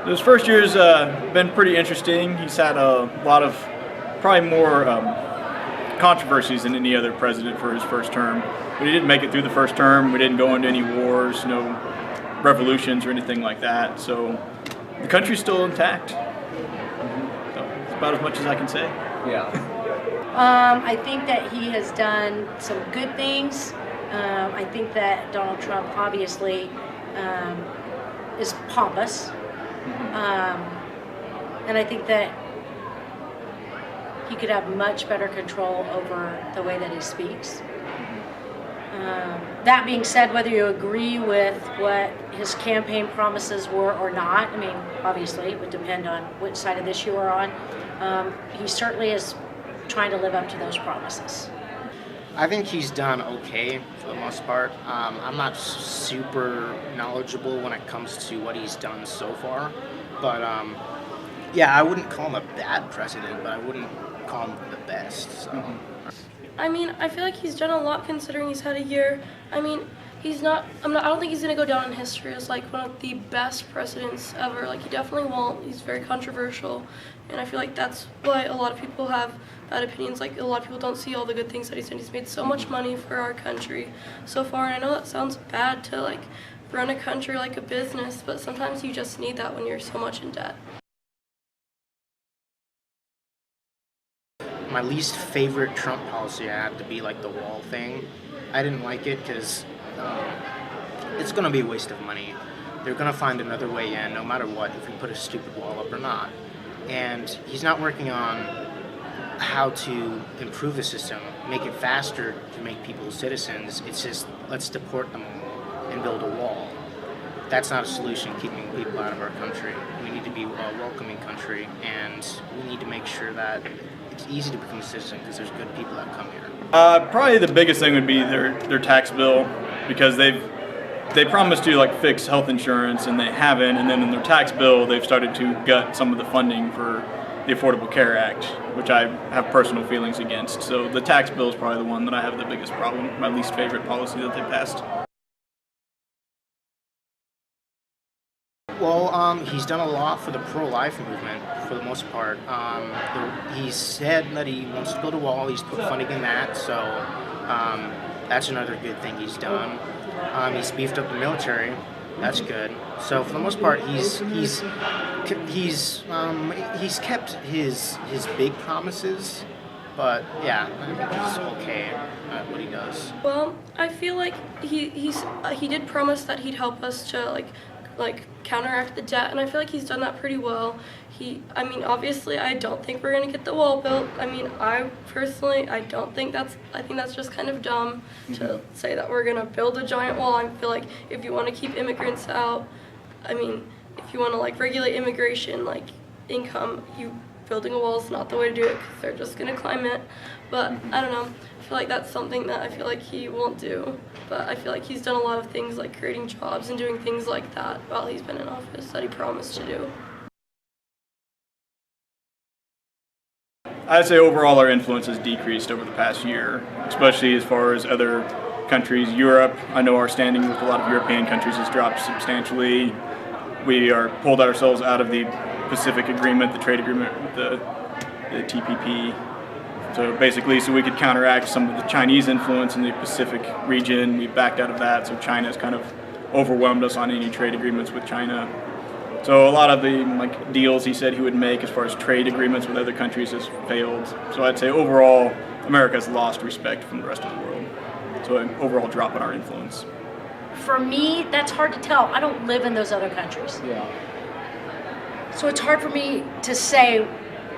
His first year's been pretty interesting. He's had a lot of probably more controversies than any other president for his first term. But he didn't make it through the first term. We didn't go into any wars, no revolutions or anything like that. So the country's still intact. So it's about as much as I can say. Yeah. I think that he has done some good things. I think that Donald Trump obviously is pompous. And I think that he could have much better control over the way that he speaks. That being said, whether you agree with what his campaign promises were or not, I mean, obviously it would depend on which side of this you are on, he certainly is trying to live up to those promises. I think he's done okay for the most part. I'm not super knowledgeable when it comes to what he's done so far, but yeah, I wouldn't call him a bad president, but I wouldn't call him the best. So. I mean, I feel like he's done a lot considering he's had a year. I mean, I don't think he's gonna go down in history as like one of the best presidents ever. Like, he definitely won't. He's very controversial, and I feel like that's why a lot of people have bad opinions. Like, a lot of people don't see all the good things that he's done. He's made so much money for our country so far, and I know that sounds bad to like run a country like a business, but sometimes you just need that when you're so much in debt. My least favorite Trump policy had to be like the wall thing. I didn't like it because it's going to be a waste of money. They're going to find another way in no matter what, if we put a stupid wall up or not. And he's not working on how to improve the system, make it faster to make people citizens. It's just, let's deport them all and build a wall. That's not a solution, keeping people out of our country. We need to be a welcoming country, and we need to make sure that it's easy to become a citizen because there's good people that come here. Probably the biggest thing would be their tax bill, because they promised to like fix health insurance and they haven't, and then in their tax bill they've started to gut some of the funding for the Affordable Care Act, which I have personal feelings against. So the tax bill is probably the one that I have the biggest problem, my least favorite policy that they passed. Well, he's done a lot for the pro-life movement, for the most part. He said that he wants to build a wall. He's put funding in that, so that's another good thing he's done. He's beefed up the military. That's good. So for the most part, he's kept his big promises. But yeah, I think he's okay at what he does. Well, I feel like he did promise that he'd help us to like counteract the debt, and I feel like he's done that pretty well. I mean, obviously, I don't think we're gonna get the wall built. I mean, I think that's just kind of dumb to say that we're gonna build a giant wall. I feel like if you want to keep immigrants out, I mean, if you want to like regulate immigration, like income, building a wall is not the way to do it because they're just gonna climb it. But I don't know. I feel like that's something that I feel like he won't do. But I feel like he's done a lot of things like creating jobs and doing things like that while he's been in office that he promised to do. I'd say overall our influence has decreased over the past year, especially as far as other countries. Europe, I know our standing with a lot of European countries has dropped substantially. We are pulled ourselves out of the Pacific Agreement, the trade agreement with the TPP. So basically, so we could counteract some of the Chinese influence in the Pacific region, we backed out of that, so China's kind of overwhelmed us on any trade agreements with China. So a lot of the deals he said he would make as far as trade agreements with other countries has failed. So I'd say overall, America's lost respect from the rest of the world. So an overall drop in our influence. For me, that's hard to tell. I don't live in those other countries. Yeah. So it's hard for me to say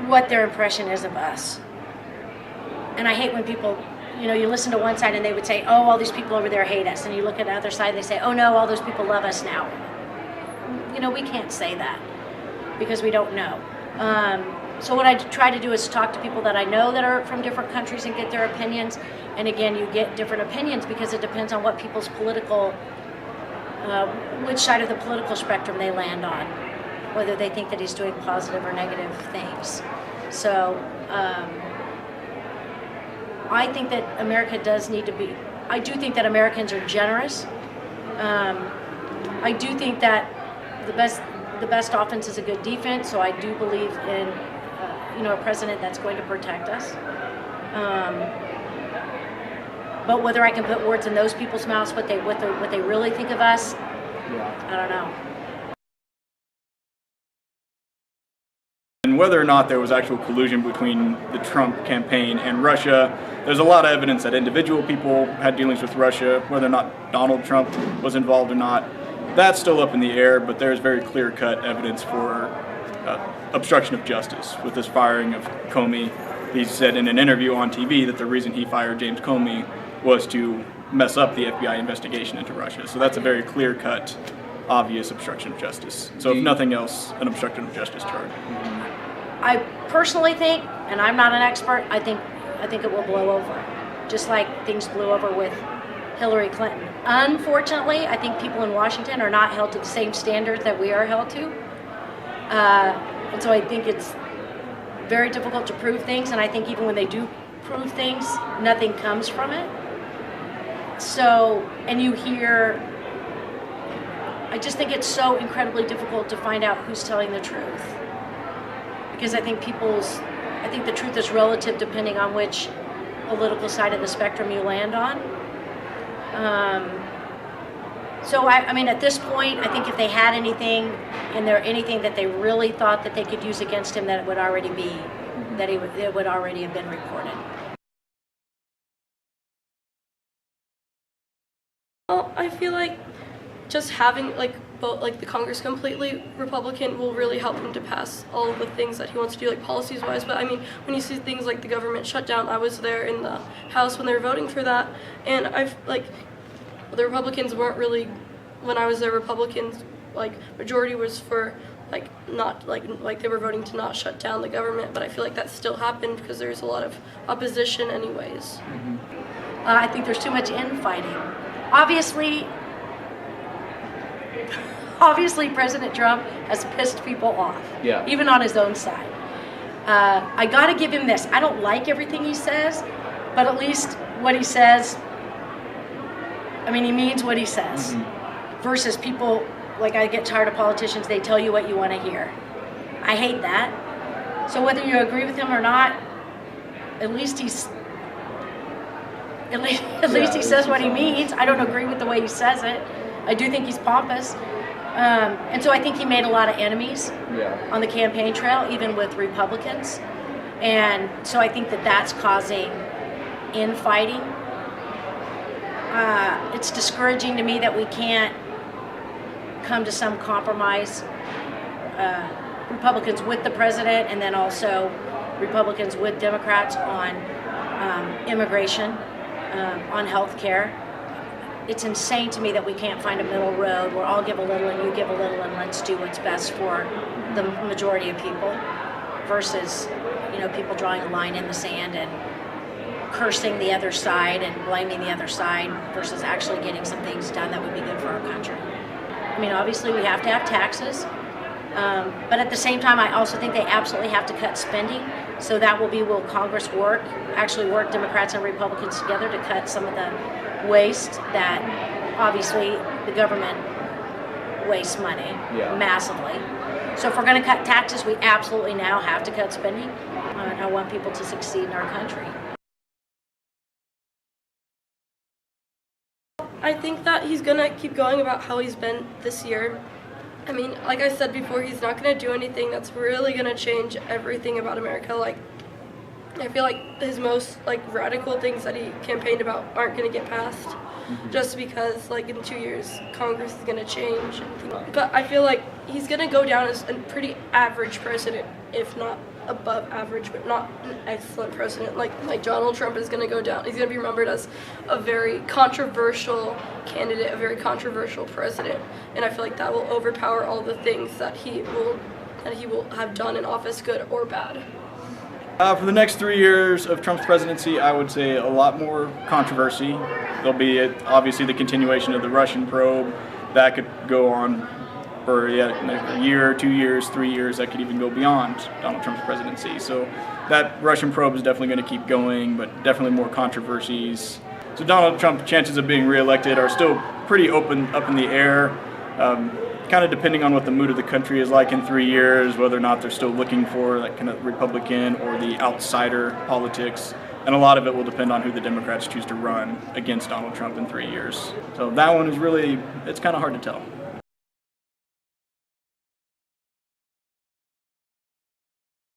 what their impression is of us. And I hate when people, you listen to one side and they would say, oh, all these people over there hate us. And you look at the other side, they say, oh no, all those people love us now. We can't say that because we don't know. So what I try to do is talk to people that I know that are from different countries and get their opinions. And again, you get different opinions because it depends on what people's which side of the political spectrum they land on, whether they think that he's doing positive or negative things. So I think that America does need to be, I do think that Americans are generous. I do think that the best offense is a good defense, so I do believe in a president that's going to protect us. But whether I can put words in those people's mouths, what they really think of us, I don't know. And whether or not there was actual collusion between the Trump campaign and Russia, there's a lot of evidence that individual people had dealings with Russia. Whether or not Donald Trump was involved or not, that's still up in the air, but there's very clear-cut evidence for obstruction of justice with this firing of Comey. He said in an interview on TV that the reason he fired James Comey was to mess up the FBI investigation into Russia. So that's a very clear-cut, obvious obstruction of justice. So if nothing else, an obstruction of justice charge. I personally think, and I'm not an expert, I think it will blow over, just like things blew over with Hillary Clinton. Unfortunately, I think people in Washington are not held to the same standards that we are held to. And so I think it's very difficult to prove things, and I think even when they do prove things, nothing comes from it. So, and you hear, I just think it's so incredibly difficult to find out who's telling the truth. Because I think the truth is relative depending on which political side of the spectrum you land on. So I mean, at this point, I think if they had anything that they really thought that they could use against him, that it would already it would already have been reported. Well, I feel like just having the Congress completely Republican will really help him to pass all of the things that he wants to do, like policies wise. But I mean, when you see things like the government shutdown, I was there in the House when they were voting for that, and the Republicans weren't really, when I was there, Republicans majority was for not they were voting to not shut down the government. But I feel like that still happened because there's a lot of opposition anyways. I think there's too much infighting. Obviously, President Trump has pissed people off, even on his own side. I got to give him this. I don't like everything he says, but at least what he says, I mean, he means what he says. Versus people, I get tired of politicians, they tell you what you want to hear. I hate that. So whether you agree with him or not, at least he says what he means. I don't agree with the way he says it. I do think he's pompous. And so I think he made a lot of enemies on the campaign trail, even with Republicans. And so I think that's causing infighting. It's discouraging to me that we can't come to some compromise. Republicans with the president, and then also Republicans with Democrats on immigration, on health care. It's insane to me that we can't find a middle road where I'll give a little and you give a little and let's do what's best for the majority of people versus, people drawing a line in the sand and cursing the other side and blaming the other side versus actually getting some things done that would be good for our country. I mean, obviously we have to have taxes, but at the same time, I also think they absolutely have to cut spending. So that will Congress work Democrats and Republicans together to cut some of the waste that obviously the government wastes money massively. So if we're going to cut taxes, we absolutely now have to cut spending. And I want people to succeed in our country. I think that he's going to keep going about how he's been this year. I mean, like I said before, he's not going to do anything that's really going to change everything about America. I feel like his most radical things that he campaigned about aren't going to get passed just because in 2 years Congress is going to change. But I feel like he's going to go down as a pretty average president, if not above average, but not an excellent president. Like Donald Trump is going to go down. He's going to be remembered as a very controversial candidate, a very controversial president, and I feel like that will overpower all the things that he will have done in office, good or bad. For the next 3 years of Trump's presidency, I would say a lot more controversy. There'll be obviously the continuation of the Russian probe. That could go on for a year, 2 years, 3 years. That could even go beyond Donald Trump's presidency. So that Russian probe is definitely going to keep going, but definitely more controversies. So Donald Trump's chances of being reelected are still pretty up in the air. Kind of depending on what the mood of the country is like in 3 years, whether or not they're still looking for that kind of Republican or the outsider politics. And a lot of it will depend on who the Democrats choose to run against Donald Trump in 3 years. So that one is really, it's kind of hard to tell.